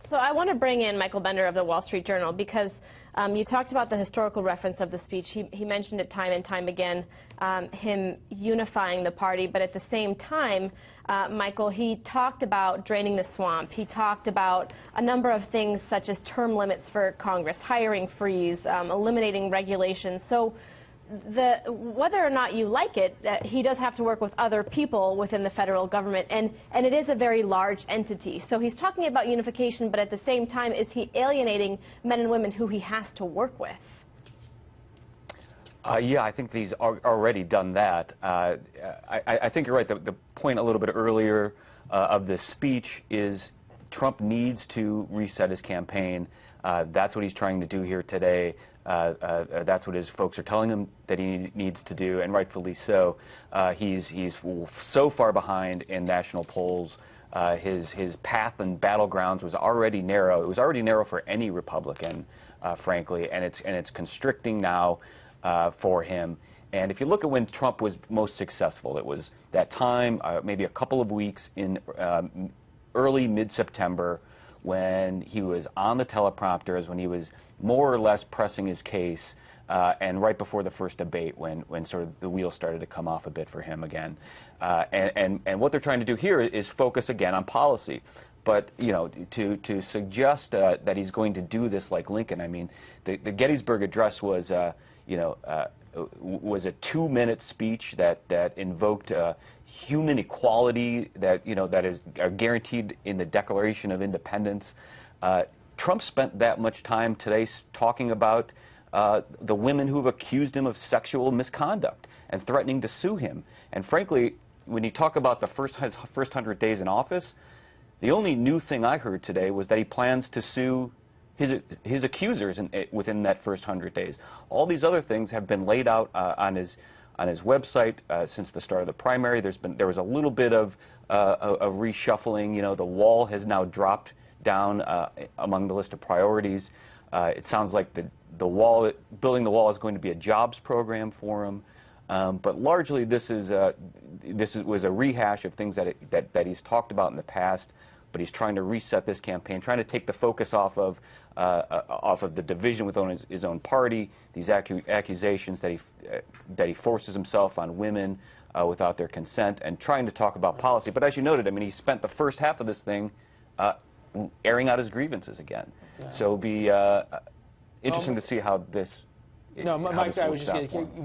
So I want to bring in Michael Bender of the Wall Street Journal because you talked about the historical reference of the speech. He mentioned it time and time again, him unifying the party. But at the same time, Michael, he talked about draining the swamp. He talked about a number of things such as term limits for Congress, hiring freeze, eliminating regulations. So whether or not you like it, he does have to work with other people within the federal government, and it is a very large entity. So he's talking about unification, but at the same time, is he alienating men and women who he has to work with? Yeah, I think he's already done that. I think you're right. The point a little bit earlier of this speech is Trump needs to reset his campaign. That's what he's trying to do here today. That's what his folks are telling him that he needs to do, and rightfully so. He's so far behind in national polls. His path and battlegrounds was already narrow. It was already narrow for any Republican, frankly, and it's constricting now for him. And if you look at when Trump was most successful, it was that time, maybe a couple of weeks in early mid-September, when he was on the teleprompters, when he was more or less pressing his case, and right before the first debate, when sort of the wheels started to come off a bit for him again. And what they're trying to do here is focus again on policy. But, you know, to suggest that he's going to do this like Lincoln, I mean, the Gettysburg Address was, was a 2-minute speech that invoked human equality that is guaranteed in the Declaration of Independence. Trump spent that much time today talking about the women who have accused him of sexual misconduct and threatening to sue him. And frankly, when you talk about the first 100 days in office, the only new thing I heard today was that he plans to sue his accusers within that first 100 days. All these other things have been laid out on his website since the start of the primary. There was a little bit of reshuffling. You know, the wall has now dropped down among the list of priorities. It sounds like building the wall is going to be a jobs program for him. But largely, this was a rehash of things that he's talked about in the past. But he's trying to reset this campaign, trying to take the focus off of the division within his own party, these accusations that he forces himself on women without their consent, and trying to talk about policy. But as you noted, I mean, he spent the first half of this thing airing out his grievances again. Yeah. So it'll be interesting to see how this. No, Mike, I was just going to.